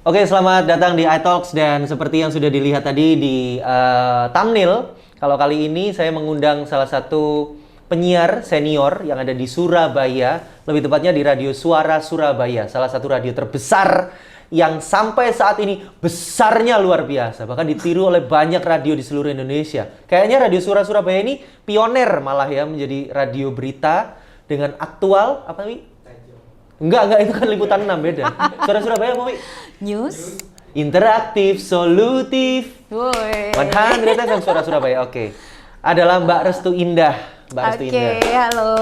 Oke, selamat datang di iTalks dan seperti yang sudah dilihat tadi di thumbnail, kalau kali ini saya mengundang salah satu penyiar senior yang ada di Surabaya, lebih tepatnya di Radio Suara Surabaya, salah satu radio terbesar yang sampai saat ini besarnya luar biasa, bahkan ditiru oleh banyak radio di seluruh Indonesia. Kayaknya Radio Suara Surabaya ini pioner malah ya menjadi radio berita dengan aktual apa nih? Enggak, itu kan liputan 6 beda. Suara Surabaya apa, Wi? News. Interaktif, solutif. Woi. 100 FM Suara Surabaya, oke. Adalah Mbak Restu Indah. Mbak Restu Indah. Oke, halo.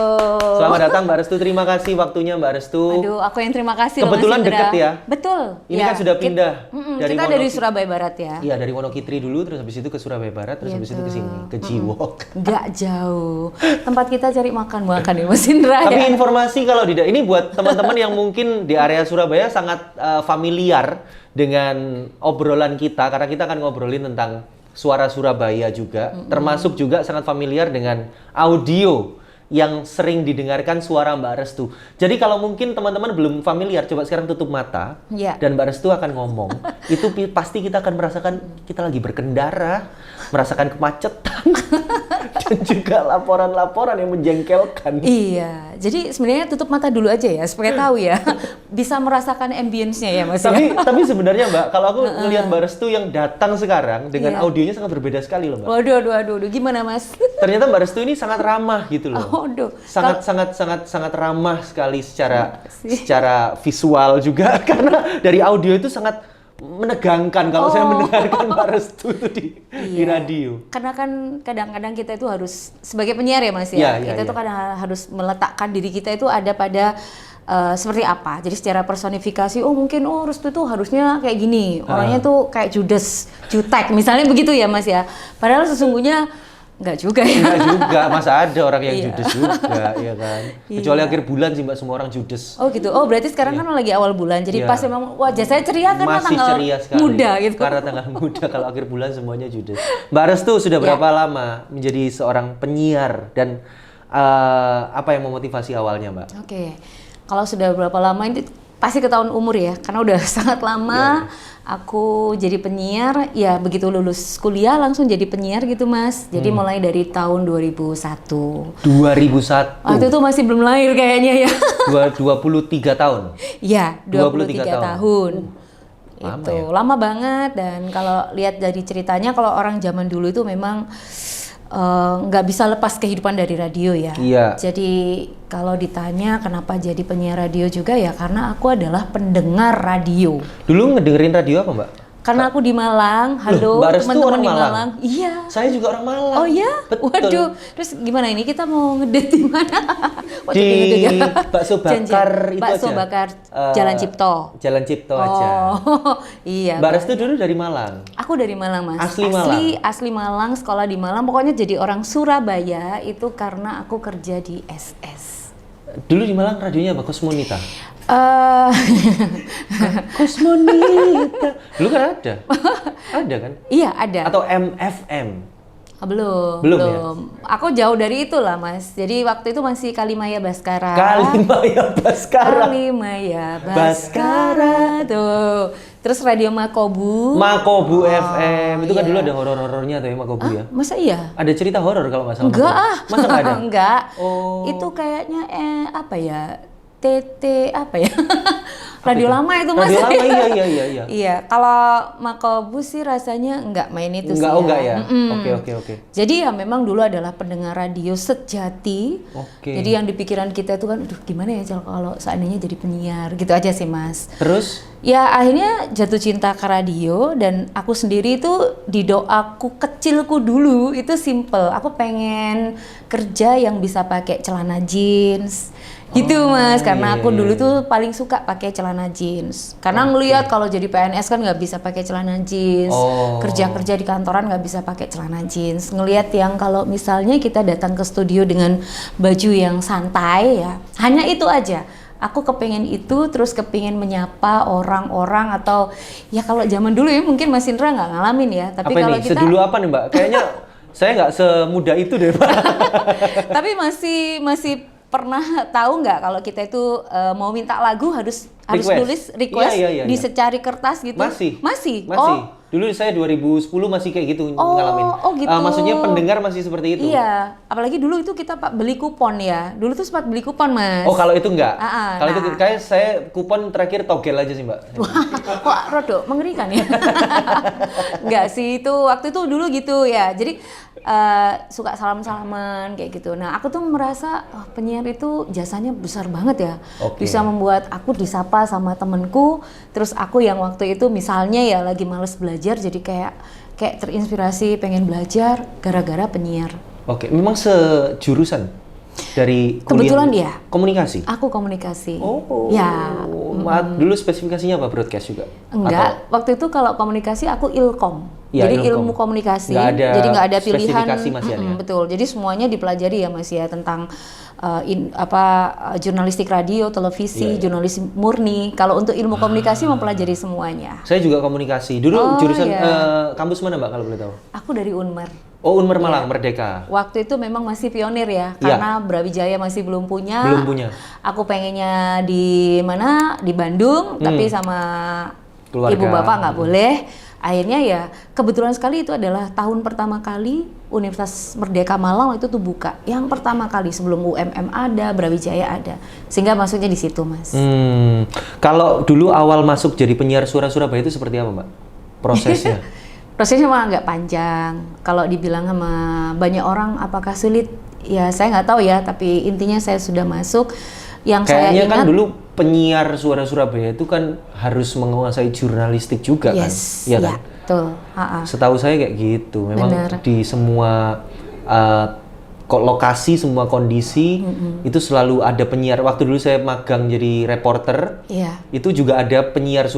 Selamat datang Mbak Restu, terima kasih waktunya Mbak Restu. Aduh, aku yang terima kasih Kebetulan loh, Mas Indra. deket ya? Betul. Ini kan sudah pindah kita dari Surabaya Barat ya. Iya, dari Wonokitri dulu, terus habis itu ke Surabaya Barat, terus habis itu ke sini, ke Jiwok. Nggak jauh. Tempat kita cari makan ya Mas Indra Tapi ya. informasi kalau tidak, ini buat teman-teman yang mungkin di area Surabaya sangat familiar dengan obrolan kita, karena kita akan ngobrolin tentang Suara Surabaya juga, termasuk juga sangat familiar dengan audio yang sering didengarkan suara Mbak Restu. Jadi kalau mungkin teman-teman belum familiar, coba sekarang tutup mata dan Mbak Restu akan ngomong. Itu pasti kita akan merasakan kita lagi berkendara, merasakan kemacetan, dan juga laporan-laporan yang menjengkelkan. Iya, jadi sebenarnya tutup mata dulu aja ya, supaya tahu ya. Bisa merasakan ambience-nya ya Mas. Tapi sebenarnya Mbak, kalau aku ngelihat Mbak Restu yang datang sekarang dengan audionya sangat berbeda sekali loh Mbak. Waduh, gimana Mas? Ternyata Mbak Restu ini sangat ramah gitu loh. Waduh. Sangat ramah sekali secara visual juga karena dari audio itu sangat menegangkan kalau saya mendengarkan Mbak Restu itu di radio. Karena kan kadang-kadang kita itu harus sebagai penyiar ya Mas ya. Kita tuh kadang harus meletakkan diri kita itu ada pada seperti apa. Jadi secara personifikasi, mungkin Restu tuh harusnya kayak gini. Orangnya tuh kayak Judas, jutek misalnya begitu ya Mas ya. Padahal sesungguhnya enggak juga ya. Enggak juga, masa ada orang yang judes juga, ya kan. Kecuali akhir bulan sih Mbak, semua orang judes. Oh gitu. Oh berarti sekarang kan lagi awal bulan, jadi pas memang wajah saya ceria karena masih tanggal ceria sekali. Muda gitu. Karena tanggal muda, kalau akhir bulan semuanya judes. Mbak Restu sudah berapa lama menjadi seorang penyiar dan apa yang memotivasi awalnya Mbak? Oke, kalau sudah berapa lama ini pasti ketahuan umur ya, karena udah sangat lama. Aku jadi penyiar, ya begitu lulus kuliah langsung jadi penyiar gitu Mas. Jadi mulai dari tahun 2001. 2001? Waktu itu masih belum lahir kayaknya ya. 23 tahun? Iya, 23 tahun. Lama itu ya? lama banget, dan kalau lihat dari ceritanya, kalau orang zaman dulu itu memang nggak bisa lepas kehidupan dari radio ya. Iya. Jadi kalau ditanya kenapa jadi penyiar radio juga ya karena aku adalah pendengar radio. Dulu ngedengerin radio apa Mbak? Karena aku di Malang, halo teman-teman di Malang. Iya. Saya juga orang Malang. Oh iya? Betul. Waduh, terus gimana ini kita mau ngedate di mana? Di Bakso Bakar itu Bakso aja. Bakar Jalan Cipto. Jalan Cipto aja. Iya. Mbak Restu dulu dari Malang? Aku dari Malang Mas. Asli Malang? Asli Malang, sekolah di Malang. Pokoknya jadi orang Surabaya itu karena aku kerja di SS. Dulu di Malang radionya apa? Kosmonita? Kosmonita. Dulu kan ada? Ada kan? Iya ada. Atau MFM? Belum ya? Aku jauh dari itu lah Mas. Jadi waktu itu masih Kalimaya Baskara. Kalimaya Baskara tuh. Terus Radio Makobu. Makobu FM. Itu kan dulu ada horor-horornya tuh ya Makobu ya? Masa iya? Ada cerita horor kalau nggak salah? Enggak Masa nggak ada? Enggak. Oh. Itu kayaknya apa ya? TT apa ya? Radio lama itu Mas. Radio lama, iya. Iya, kalau Makobu sih rasanya enggak main itu sih. Enggak ya? Oke. Jadi ya memang dulu adalah pendengar radio sejati. Oke. Jadi yang di pikiran kita itu kan, aduh gimana ya kalau seandainya jadi penyiar, gitu aja sih Mas. Terus? Ya akhirnya jatuh cinta ke radio, dan aku sendiri itu di doaku kecilku dulu itu simple. Aku pengen kerja yang bisa pakai celana jeans. Gitu Mas, karena aku dulu tuh paling suka pakai celana jeans. Karena ngelihat kalau jadi PNS kan nggak bisa pakai celana jeans, kerja-kerja di kantoran nggak bisa pakai celana jeans. Ngelihat yang kalau misalnya kita datang ke studio dengan baju yang santai ya, hanya itu aja. Aku kepengen itu, terus kepengen menyapa orang-orang, atau ya kalau zaman dulu ya mungkin Mas Indra nggak ngalamin ya. Tapi apa kalau nih? kita Sedulu apa nih Mbak? Kayaknya saya nggak semuda itu deh Pak. Tapi masih pernah tahu nggak kalau kita itu mau minta lagu harus Request. nulis request Iya. di secari kertas gitu? Masih. Oh, Dulu saya 2010 masih kayak gitu ngalamin. gitu. Maksudnya pendengar masih seperti itu. iya. Apalagi dulu itu kita Pak beli kupon ya. Dulu tuh sempat beli kupon, Mas. Oh, kalau itu enggak. Kalau itu nah. kayak saya kupon terakhir togel aja sih, Mbak. Kok rodok mengerikan ya? Enggak sih, itu waktu itu dulu gitu ya. Jadi suka salam-salaman kayak gitu. Nah, aku tuh merasa penyiar itu jasanya besar banget ya. Oke. Bisa membuat aku disapa sama temenku, terus aku yang waktu itu misalnya ya lagi males belajar jadi kayak terinspirasi pengen belajar gara-gara penyiar. Oke, memang sejurusan dari kuliah. Kebetulan iya. Komunikasi. Aku komunikasi. Oh. Ya. Dulu spesifikasinya apa, broadcast juga? Enggak, waktu itu kalau komunikasi aku ilkom. Ya, jadi ilkom. ilmu komunikasi. Nggak ada jadi nggak ada pilihan. spesifikasi Mas Yan, ya? Betul. Jadi semuanya dipelajari ya Mas ya tentang jurnalistik radio, televisi, jurnalis murni. Kalau untuk ilmu komunikasi mempelajari semuanya. Saya juga komunikasi. Dulu jurusan iya. kampus mana, Mbak, kalau boleh tahu? Aku dari Unmer. Oh, Unmer Malang, Merdeka. Waktu itu memang masih pionir ya, karena Brawijaya masih belum punya. Belum punya. Aku pengennya di mana? Di Bandung, tapi sama Keluarga. ibu bapak nggak boleh. Akhirnya ya kebetulan sekali itu adalah tahun pertama kali Universitas Merdeka Malang itu tuh buka. Yang pertama kali sebelum UMM ada, Brawijaya ada. Sehingga masuknya di situ, Mas. Kalau dulu awal masuk jadi penyiar Suara Surabaya itu seperti apa, Mbak? Prosesnya? Prosesnya malah nggak panjang. Kalau dibilang sama banyak orang apakah sulit? Ya saya nggak tahu ya, tapi intinya saya sudah masuk. Yang Kayaknya saya ingat, kan dulu penyiar Suara Surabaya itu kan harus menguasai jurnalistik juga kan? Iya kan? Betul. Setahu saya kayak gitu. Memang Bener. di semua lokasi, semua kondisi itu selalu ada penyiar. Waktu dulu saya magang jadi reporter, itu juga ada penyiar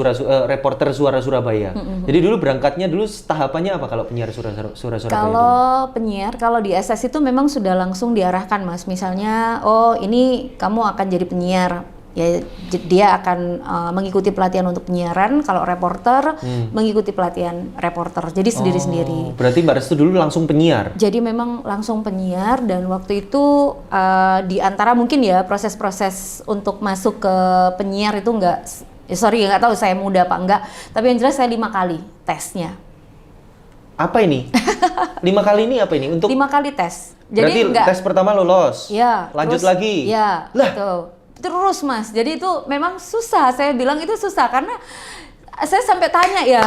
reporter Suara Surabaya. Jadi dulu berangkatnya dulu tahapannya apa kalau penyiar Suara Surabaya? Kalau penyiar, kalau di SS itu memang sudah langsung diarahkan, Mas. Misalnya, oh ini kamu akan jadi penyiar. Ya, dia akan mengikuti pelatihan untuk penyiaran. Kalau reporter, mengikuti pelatihan reporter. Jadi sendiri-sendiri. Berarti Mbak Restu dulu langsung penyiar? Jadi memang langsung penyiar, dan waktu itu di antara mungkin ya proses-proses untuk masuk ke penyiar itu nggak tahu saya muda apa enggak. Tapi yang jelas saya 5 kali tesnya. Apa ini? 5 kali ini apa ini? Untuk 5 kali tes. Berarti tes pertama lolos? Ya. Lanjut terus, lagi? Ya. Lah. Gitu. Terus Mas, jadi itu memang susah. Saya bilang itu susah karena saya sampai tanya ya.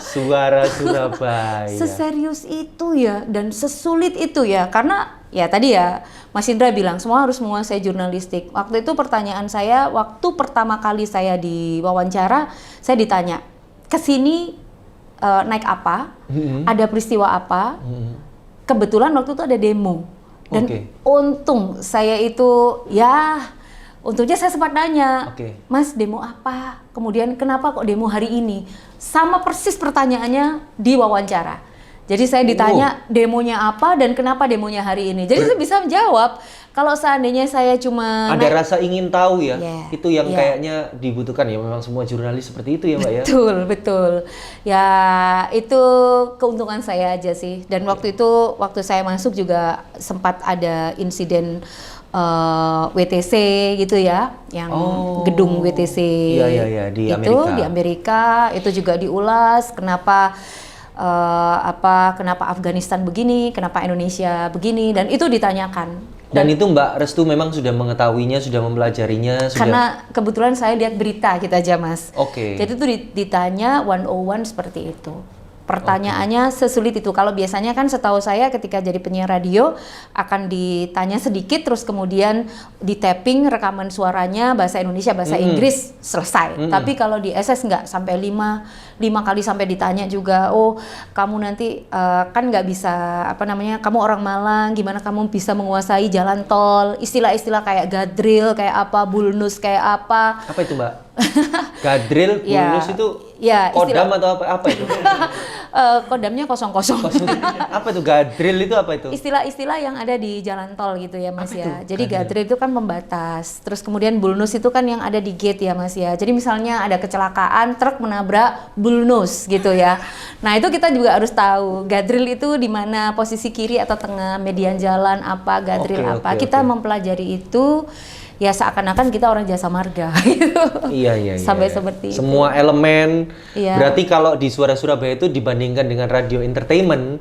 Suara Surabaya. Seserius itu ya dan sesulit itu ya, karena ya tadi ya Mas Indra bilang semua harus menguasai jurnalistik. Waktu itu pertanyaan saya, waktu pertama kali saya diwawancara, saya ditanya, kesini naik apa, ada peristiwa apa, kebetulan waktu itu ada demo. Dan untung saya itu untungnya saya sempat nanya, Mas demo apa? Kemudian kenapa kok demo hari ini? Sama persis pertanyaannya di wawancara. Jadi saya ditanya demonya apa dan kenapa demonya hari ini. Jadi saya bisa menjawab. Kalau seandainya saya cuma ada rasa ingin tahu ya, itu yang Yeah. kayaknya dibutuhkan ya. Memang semua jurnalis seperti itu ya Mbak ya. Betul. Ya itu keuntungan saya aja sih. Dan waktu saya masuk juga sempat ada insiden WTC gitu ya, yang gedung WTC Iya, di itu Amerika. di Amerika itu juga diulas kenapa Afghanistan begini, kenapa Indonesia begini, dan itu ditanyakan. Dan itu Mbak Restu memang sudah mengetahuinya, sudah mempelajarinya, Karena kebetulan saya lihat berita gitu aja Mas. Jadi itu ditanya 101 seperti itu. Pertanyaannya sesulit itu. Kalau biasanya kan setahu saya ketika jadi penyiar radio akan ditanya sedikit terus kemudian di tapping rekaman suaranya bahasa Indonesia, bahasa Inggris, selesai. Tapi kalau di SS nggak, sampai 5 kali sampai ditanya juga, oh kamu nanti kan nggak bisa, kamu orang Malang, gimana kamu bisa menguasai jalan tol, istilah-istilah kayak gadril, kayak apa, bulnus kayak apa. Apa itu Mbak? Gadril, bulnus itu kodam atau apa itu? kodamnya kosong-kosong. Apa itu gadril itu apa itu? Istilah-istilah yang ada di jalan tol gitu ya Mas Apa ya. itu? Jadi gadril itu kan pembatas. Terus kemudian bulnus itu kan yang ada di gate ya Mas ya. Jadi misalnya ada kecelakaan truk menabrak bulnus gitu ya. Nah itu kita juga harus tahu gadril itu di mana posisi kiri atau tengah, median jalan apa, gadril Oke, apa. oke, Kita oke. mempelajari itu ya seakan-akan kita orang jasa marga gitu. Iya. Sampai seperti itu. Semua elemen. Iya. Berarti kalau di Suara Surabaya itu dibandingkan dengan radio entertainment,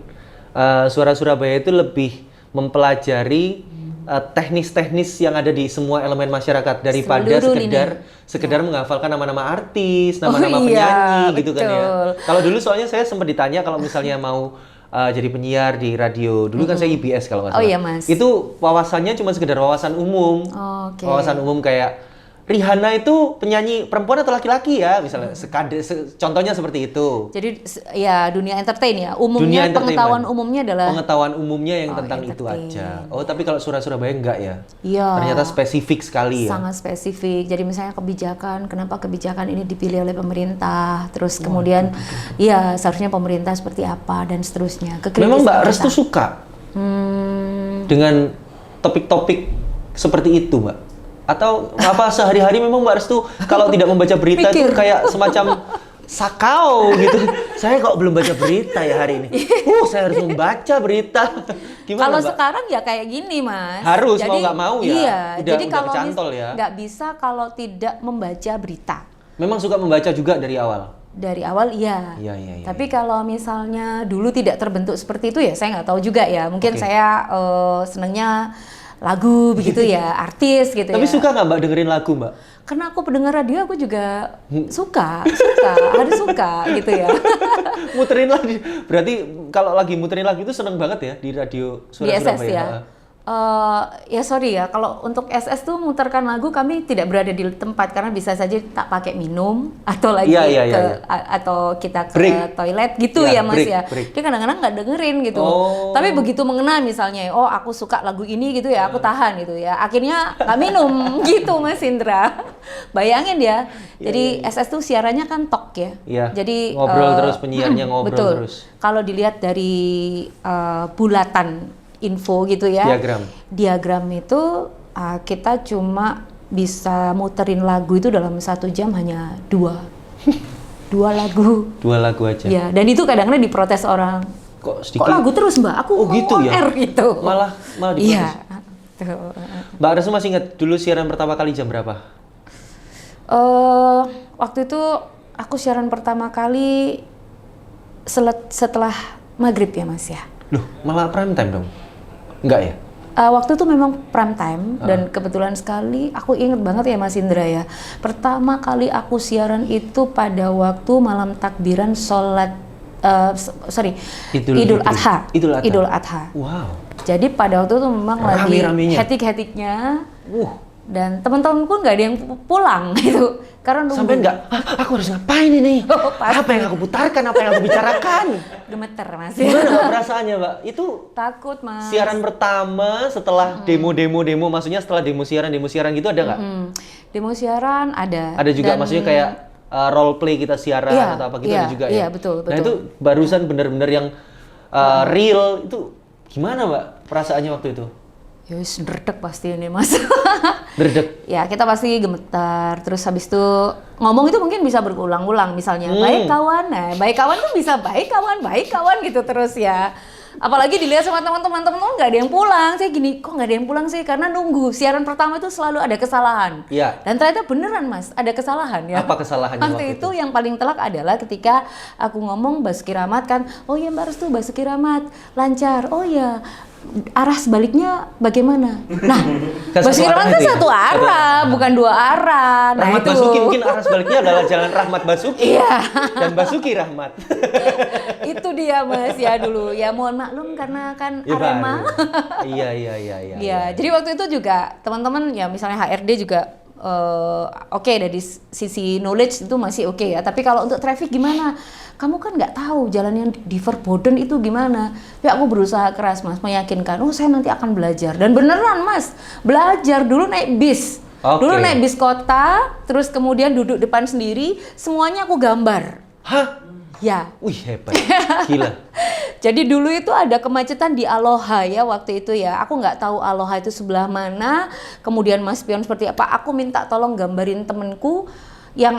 Suara Surabaya itu lebih mempelajari teknis-teknis yang ada di semua elemen masyarakat daripada Seluruh sekedar menghafalkan nama-nama artis, nama-nama Oh, iya, penyanyi gitu kan ya. betul. Kalau dulu soalnya saya sempat ditanya kalau misalnya mau jadi penyiar di radio. Dulu kan saya IBS kalau nggak Oh salah. iya, Mas. Itu wawasannya cuma sekedar wawasan umum. Oke. Wawasan umum kayak Rihanna itu penyanyi perempuan atau laki-laki ya, misalnya contohnya seperti itu. Jadi ya dunia entertain ya. Umumnya Dunia entertainment. pengetahuan umumnya adalah Pengetahuan umumnya yang Oh, tentang itu entertain. aja. Oh, tapi kalau Surabaya enggak ya? iya. Ternyata spesifik sekali ya. Sangat spesifik. Jadi misalnya kebijakan, kenapa kebijakan ini dipilih oleh pemerintah, terus kemudian ya seharusnya pemerintah seperti apa dan seterusnya. Memang Mbak Kekritisan Restu kita. suka dengan topik-topik seperti itu, Mbak? Atau apa sehari-hari memang Mbak Restu kalau tidak membaca berita itu Pikir. kayak semacam sakau gitu. Saya kok belum baca berita ya hari ini. Saya harus membaca berita. Gimana, Kalau Mbak? sekarang ya kayak gini Mas. Harus, mau nggak mau ya? Iya. Udah Jadi kalau kecantol ya? nggak bisa kalau tidak membaca berita. Memang suka membaca juga dari awal. Dari awal iya. Iya. Tapi kalau misalnya dulu tidak terbentuk seperti itu ya saya nggak tahu juga ya. Mungkin Oke. saya senengnya lagu begitu ya, artis gitu Tapi ya. suka nggak Mbak dengerin lagu, Mbak? Karena aku pendengar radio aku juga suka, harus suka gitu ya. Muterin lagi. Berarti kalau lagi muterin lagu itu seneng banget ya di radio Di Suara SS Surabaya. ya. Ya sorry ya, kalau untuk SS tuh muterkan lagu kami tidak berada di tempat karena bisa saja tak pakai minum atau lagi Iya. atau kita ke Break. toilet gitu Iya, ya Mas break, ya. break. Dia kadang-kadang nggak dengerin gitu. Oh. Tapi begitu mengena misalnya, oh aku suka lagu ini gitu ya, aku tahan gitu ya. Akhirnya nggak minum gitu Mas Indra. Bayangin ya. Jadi SS tuh siarannya kan talk ya. Iya. Jadi Ngobrol terus, penyiarnya ngobrol betul. terus. Kalau dilihat dari bulatan info gitu ya. Diagram itu kita cuma bisa muterin lagu itu dalam 1 jam hanya 2 lagu. 2 lagu aja. Ya, dan itu kadang-kadang diprotes orang. Kok sedikit? Kok lagu terus Mbak? Aku Oh, mau gitu on ya? air gitu. Malah Iya. diprotes. Tuh. Mbak Restu masih ingat dulu siaran pertama kali jam berapa? Waktu itu aku siaran pertama kali setelah maghrib ya Mas ya. Loh, malah prime time dong? Enggak ya? Waktu itu memang prime time dan kebetulan sekali aku inget banget ya Mas Indra ya. Pertama kali aku siaran itu pada waktu malam takbiran sholat Idul Adha. Idul Adha. Wow. Jadi pada waktu itu memang lagi Rame-ramenya. hetik-hetiknya. Dan teman-teman pun nggak ada yang pulang gitu. Karena nunggu. Sampai enggak, aku harus ngapain ini? Oh, pasti. Apa yang aku putarkan, apa yang aku bicarakan? Gemeter Mas. Gimana Mbak perasaannya Mbak? Itu Takut Mas. siaran pertama setelah demo, maksudnya setelah demo siaran gitu ada nggak? Demo siaran ada. Ada juga, Dan- maksudnya kayak role play kita siaran Iya, atau apa gitu iya, ada juga ya? iya, betul. Nah itu barusan bener-bener yang real, itu gimana Mbak perasaannya waktu itu? Ya wis ndredeg pasti ini Mas. Derdek. Ya kita pasti gemetar. Terus habis itu ngomong itu mungkin bisa berulang-ulang. Misalnya baik kawan, nah baik kawan tuh bisa baik kawan gitu terus ya. Apalagi dilihat sama teman-teman nggak ada yang pulang. Saya gini, kok nggak ada yang pulang sih? Karena nunggu siaran pertama itu selalu ada kesalahan. Iya. Dan ternyata beneran Mas, ada kesalahan ya. Apa kesalahannya waktu itu? Yang paling telak adalah ketika aku ngomong Basuki Rahmat kan, oh ya Mbak Restu Basuki Rahmat lancar. Oh ya arah sebaliknya bagaimana? Nah, Kan Basuki satu Rahmat arah kan itu ya? satu arah, bukan 2 arah. Nah Rahmat itu. Basuki mungkin arah sebaliknya adalah Jalan Rahmat Basuki. Iya. Dan Basuki Rahmat. Itu dia Mas ya dulu. Ya mohon maklum karena kan Arema. Iya. Iya, jadi waktu itu juga teman-teman ya misalnya HRD juga oke dari sisi knowledge itu masih oke ya. Tapi kalau untuk traffic gimana? Kamu kan nggak tahu jalan yang di Verboden itu gimana. Ya aku berusaha keras Mas meyakinkan. Oh saya nanti akan belajar. Dan beneran Mas belajar dulu naik bis. Oke. Dulu naik bis kota, terus kemudian duduk depan sendiri, semuanya aku gambar. Hah? Ya. Wih, hebat. Gila. Jadi dulu itu ada kemacetan di Aloha ya waktu itu ya. Aku nggak tahu Aloha itu sebelah mana. Kemudian Mas Pion seperti apa. Aku minta tolong gambarin temenku yang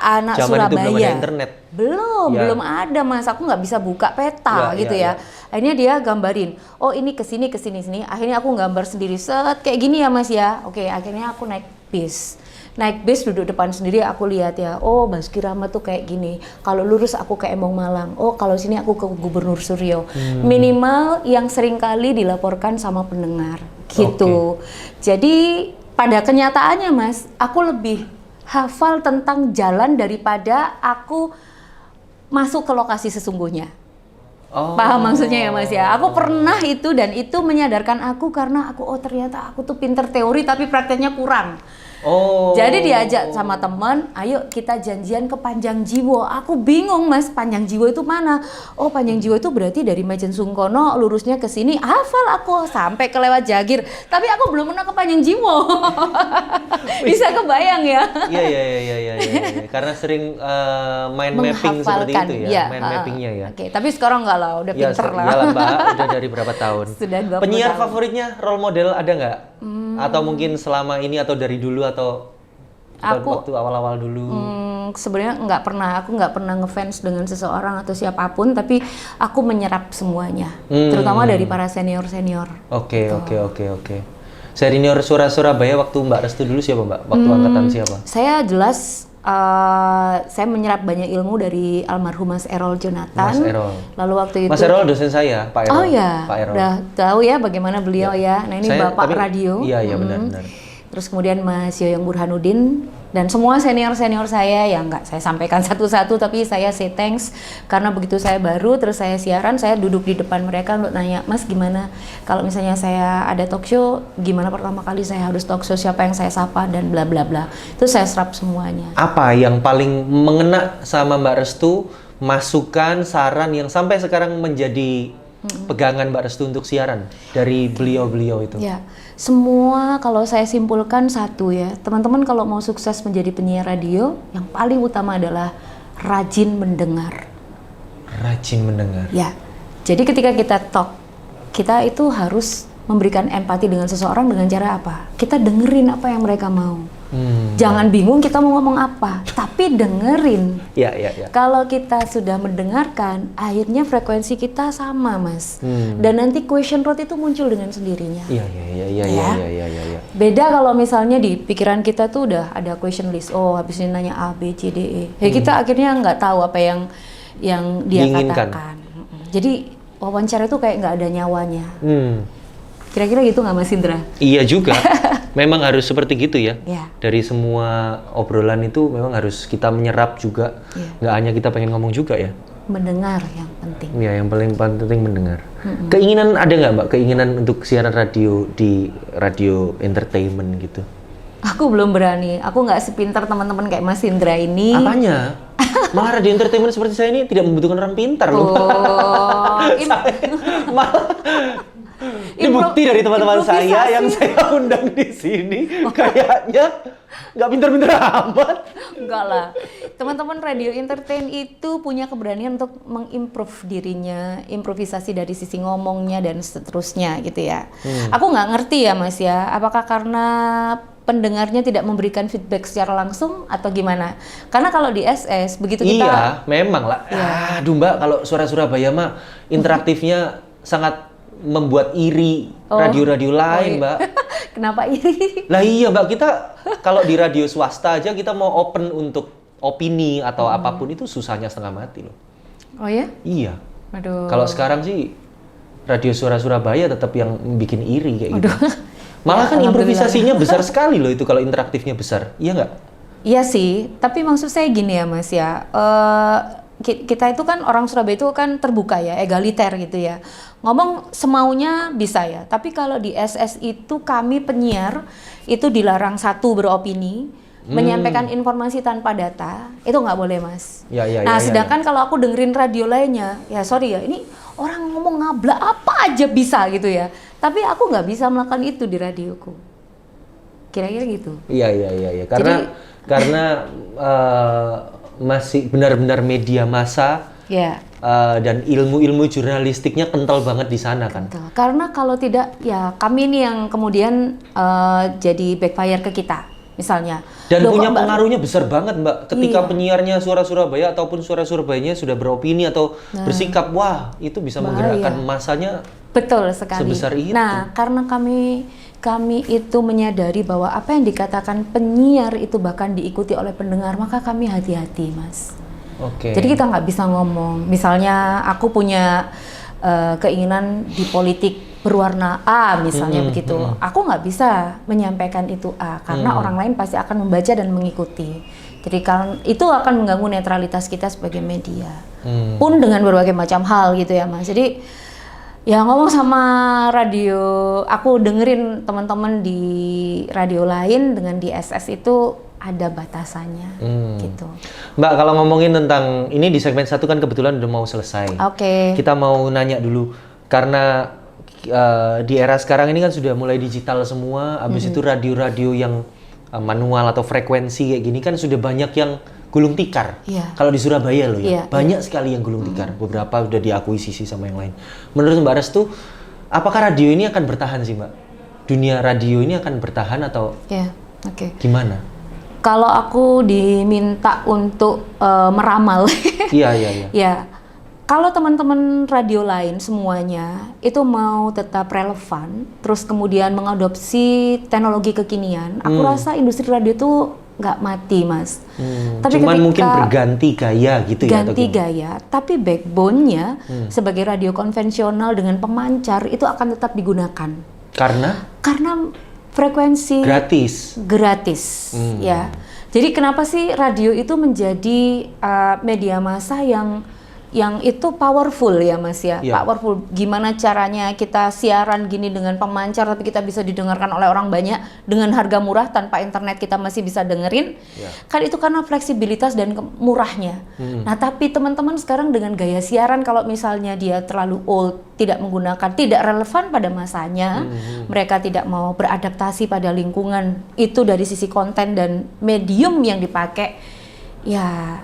anak Zaman Surabaya. itu belum ada internet. Belum ada Mas. Aku nggak bisa buka peta gitu ya. Akhirnya dia gambarin. Oh ini kesini sini. Akhirnya aku gambar sendiri. Set kayak gini ya Mas ya. Oke, akhirnya aku naik bis. Naik bis duduk depan sendiri aku lihat ya, oh Basuki Rahmat tuh kayak gini. Kalau lurus aku ke Embong Malang. Oh kalau sini aku ke Gubernur Suryo. Minimal yang sering kali dilaporkan sama pendengar gitu. Jadi pada kenyataannya Mas, aku lebih hafal tentang jalan daripada aku masuk ke lokasi sesungguhnya. Paham maksudnya ya Mas ya? Aku pernah itu dan itu menyadarkan aku karena aku ternyata aku tuh pinter teori tapi prakteknya kurang. Jadi diajak sama teman, ayo kita janjian ke Panjang Jiwo. Aku bingung Mas, Panjang Jiwo itu mana? Oh Panjang Jiwo itu berarti dari Majen Sungkono lurusnya ke sini. Hafal aku sampai ke lewat Jagir. Tapi aku belum pernah ke Panjang Jiwo. Bisa kebayang ya? Iya. Karena sering main mapping seperti itu ya, main mappingnya ya. Oke, tapi sekarang enggak lah, udah pinter lah. Iyalah Mbak, udah dari berapa tahun. Sudah 20 Penyiar tahun. favoritnya, role model ada nggak? Atau mungkin selama ini atau dari dulu atau waktu awal-awal dulu? Sebenarnya aku nggak pernah ngefans dengan seseorang atau siapapun, tapi aku menyerap semuanya, terutama dari para senior. Oke. Senior Surabaya waktu Mbak Restu dulu siapa Mbak? Waktu angkatan siapa? Saya jelas saya menyerap banyak ilmu dari almarhum Mas Errol Jonathan. Mas Errol. Lalu waktu itu Mas Errol dosen saya, Pak Errol. Oh ya, Pak Errol. udah tahu ya bagaimana beliau ya. Nah ini Bapak radio. Iya benar. Terus kemudian Mas Yoyong Burhanuddin dan semua senior saya yang nggak saya sampaikan satu-satu, tapi saya say thanks karena begitu saya baru terus saya siaran, saya duduk di depan mereka untuk nanya, Mas gimana kalau misalnya saya ada talk show, gimana pertama kali saya harus talk show, siapa yang saya sapa dan bla bla bla. Itu saya serap semuanya. Apa yang paling mengena sama Mbak Restu, masukan, saran yang sampai sekarang menjadi pegangan Mbak Restu untuk siaran dari beliau-beliau itu? Ya, semua kalau saya simpulkan satu ya, teman-teman kalau mau sukses menjadi penyiar radio, yang paling utama adalah rajin mendengar. Rajin mendengar. Ya, jadi ketika kita talk, kita itu harus memberikan empati dengan seseorang dengan cara apa? Kita dengerin apa yang mereka mau. Jangan bingung kita mau ngomong apa, tapi dengerin. Ya. Kalau kita sudah mendengarkan, akhirnya frekuensi kita sama, Mas. Dan nanti question road itu muncul dengan sendirinya. Iya. Beda kalau misalnya di pikiran kita tuh udah ada question list. Oh, habis ini nanya A, B, C, D, E. Ya kita akhirnya nggak tahu apa yang dia katakan. Jadi wawancara itu kayak nggak ada nyawanya. Kira-kira gitu nggak Mas Indra? Iya juga. Memang harus seperti gitu ya. Ya. Dari semua obrolan itu memang harus kita menyerap juga. Nggak hanya kita pengen ngomong juga ya. Mendengar yang penting. Iya, yang paling penting mendengar. Keinginan ada nggak Mbak? Keinginan untuk siaran radio di radio entertainment gitu? Aku belum berani. Aku nggak sepintar teman-teman kayak Mas Indra ini. Apanya? Malah radio entertainment seperti saya ini tidak membutuhkan orang pintar loh. Malah ini bukti dari teman-teman saya yang saya undang di sini. Kayaknya nggak pintar-pintar amat. Enggak lah. Teman-teman radio entertain itu punya keberanian untuk mengimprove dirinya, improvisasi dari sisi ngomongnya dan seterusnya gitu ya. Aku nggak ngerti ya Mas ya, apakah karena pendengarnya tidak memberikan feedback secara langsung atau gimana? Karena kalau di SS begitu kita Iya, memang lah. Aduh Mbak, kalau suara Surabaya mah interaktifnya sangat membuat iri radio-radio lain, Mbak. Kenapa iri? Lah iya, Mbak, kita kalau di radio swasta aja kita mau open untuk opini atau apapun itu susahnya setengah mati loh. Oh ya? Iya. Aduh. Kalau sekarang sih radio suara Surabaya tetap yang bikin iri kayak gitu. Malah kan improvisasinya besar sekali loh itu kalau interaktifnya besar. Iya nggak? Iya sih, tapi maksud saya gini ya Mas ya. Kita itu kan orang Surabaya itu kan terbuka ya, egaliter gitu ya. Ngomong semaunya bisa ya, tapi kalau di SS itu kami penyiar itu dilarang satu beropini, menyampaikan informasi tanpa data, itu nggak boleh Mas. Nah sedangkan kalau aku dengerin radio lainnya, ya sorry ya, ini orang ngomong ngabla apa aja bisa gitu ya. Tapi aku nggak bisa melakukan itu di radioku. Kira-kira gitu. Iya. Karena masih benar-benar media massa. Ya. Dan ilmu-ilmu jurnalistiknya kental banget di sana kan. Betul. Karena kalau tidak, ya kami ini yang kemudian jadi backfire ke kita, misalnya. Dan punya pengaruhnya besar banget Mbak. Ketika penyiarnya Suara Surabaya ataupun Suara Surabayanya sudah beropini atau bersikap, wah itu bisa menggerakkan masanya. Betul sekali. Sebesar itu. Nah, karena kami itu menyadari bahwa apa yang dikatakan penyiar itu bahkan diikuti oleh pendengar, maka kami hati-hati, Mas. Oke. Jadi kita nggak bisa ngomong, misalnya aku punya keinginan di politik berwarna A misalnya begitu, aku nggak bisa menyampaikan itu A karena orang lain pasti akan membaca dan mengikuti. Jadi kan itu akan mengganggu netralitas kita sebagai media, pun dengan berbagai macam hal gitu ya Mas. Jadi ya ngomong sama radio, aku dengerin teman-teman di radio lain dengan di SS itu ada batasannya gitu. Mbak, kalau ngomongin tentang ini di segmen 1 kan kebetulan udah mau selesai. Oke. Kita mau nanya dulu karena di era sekarang ini kan sudah mulai digital semua, habis itu radio-radio yang manual atau frekuensi kayak gini kan sudah banyak yang gulung tikar. Iya. Kalau di Surabaya loh ya, Iya, banyak sekali yang gulung tikar. Beberapa udah diakuisisi sama yang lain. Menurut Mbak Restu, apakah radio ini akan bertahan sih Mbak? Dunia radio ini akan bertahan atau gimana? Kalau aku diminta untuk meramal, iya. Ya, kalau teman-teman radio lain semuanya itu mau tetap relevan, terus kemudian mengadopsi teknologi kekinian, aku rasa industri radio itu nggak mati, Mas. Tapi cuman mungkin berganti gaya gitu ya? Ganti gaya, tapi backbone-nya sebagai radio konvensional dengan pemancar itu akan tetap digunakan. Karena frekuensi gratis ya. Jadi kenapa sih radio itu menjadi media massa yang itu powerful ya Mas ya? Powerful. Gimana caranya kita siaran gini dengan pemancar tapi kita bisa didengarkan oleh orang banyak dengan harga murah tanpa internet kita masih bisa dengerin. Kan itu karena fleksibilitas dan murahnya. Nah, tapi teman-teman sekarang dengan gaya siaran kalau misalnya dia terlalu old, tidak menggunakan, tidak relevan pada masanya, mereka tidak mau beradaptasi pada lingkungan itu dari sisi konten dan medium yang dipakai, ya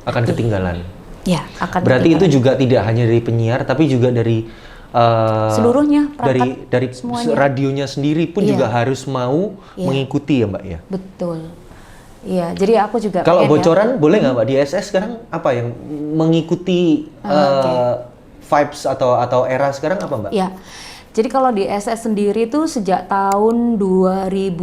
akan ketinggalan. Ya, akan berarti ketinggalan. Itu juga tidak hanya dari penyiar tapi juga dari seluruhnya, dari radionya sendiri pun juga harus mau mengikuti ya Mbak ya. Betul. Iya, jadi aku juga kalau bocoran boleh nggak Mbak di SS sekarang apa yang mengikuti vibes atau era sekarang apa Mbak? Ya. Jadi kalau di SS sendiri tuh sejak tahun 2010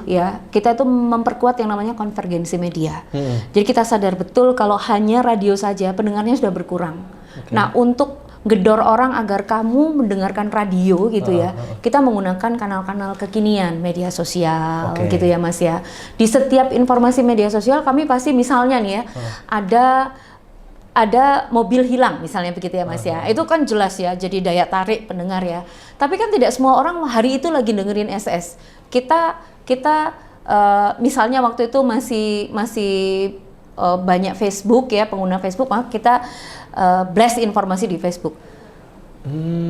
ya, kita tuh memperkuat yang namanya konvergensi media. Jadi kita sadar betul kalau hanya radio saja pendengarnya sudah berkurang. Nah, untuk gedor orang agar kamu mendengarkan radio gitu ya, kita menggunakan kanal-kanal kekinian media sosial gitu ya Mas ya. Di setiap informasi media sosial kami pasti misalnya nih ya, ada mobil hilang misalnya begitu ya Mas ya. Itu kan jelas ya jadi daya tarik pendengar ya. Tapi kan tidak semua orang hari itu lagi dengerin SS. Kita misalnya waktu itu masih banyak Facebook ya, pengguna Facebook, maka kita blast informasi di Facebook.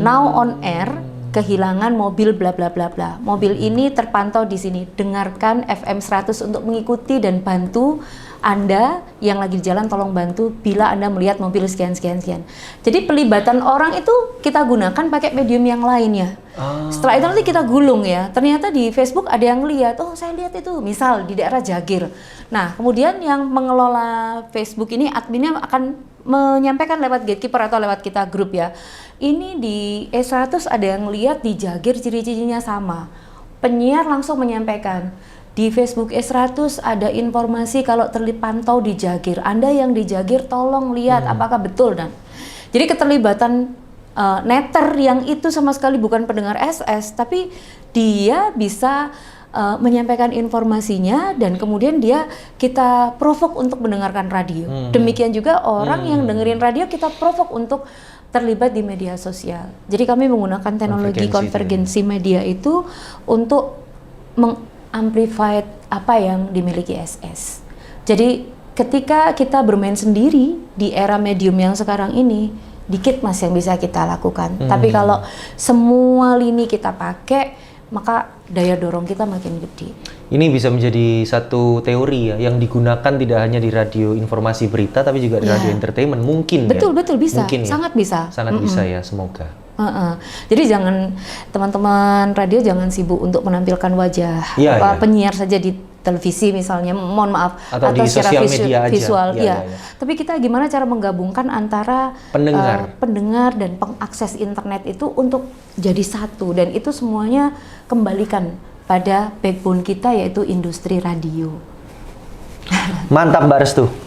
Now on air kehilangan mobil bla bla bla bla. Mobil ini terpantau di sini. Dengarkan FM 100 untuk mengikuti dan bantu Anda yang lagi di jalan, tolong bantu bila Anda melihat mobil sekian. Jadi pelibatan orang itu kita gunakan pakai medium yang lainnya. Setelah itu nanti kita gulung ya. Ternyata di Facebook ada yang lihat, oh saya lihat itu misal di daerah Jagir. Nah kemudian yang mengelola Facebook ini adminnya akan menyampaikan lewat gatekeeper atau lewat kita grup ya. Ini di E100 ada yang lihat di Jagir ciri-cirinya sama. Penyiar langsung menyampaikan. Di Facebook E100 ada informasi kalau terpantau di Jagir. Anda yang di Jagir tolong lihat apakah betul dan. Jadi keterlibatan netter yang itu sama sekali bukan pendengar SS, tapi dia bisa menyampaikan informasinya dan kemudian kita provok untuk mendengarkan radio. Demikian juga orang yang dengerin radio kita provok untuk terlibat di media sosial. Jadi kami menggunakan teknologi konvergensi media itu untuk amplified apa yang dimiliki SS. Jadi ketika kita bermain sendiri di era medium yang sekarang ini, dikit Mas yang bisa kita lakukan. Tapi kalau semua lini kita pakai, maka daya dorong kita makin gede. Ini bisa menjadi satu teori ya yang digunakan tidak hanya di radio informasi berita tapi juga di radio entertainment mungkin Betul, ya. betul bisa. Mungkin, ya? Sangat bisa. Sangat bisa ya, semoga. Jadi jangan teman-teman radio jangan sibuk untuk menampilkan wajah penyiar saja di televisi misalnya, mohon maaf, atau di secara sosial media aja. visual, Ya. Tapi kita gimana cara menggabungkan antara pendengar dan pengakses internet itu untuk jadi satu, dan itu semuanya kembalikan pada backbone kita yaitu industri radio. Mantap Mbak Restu.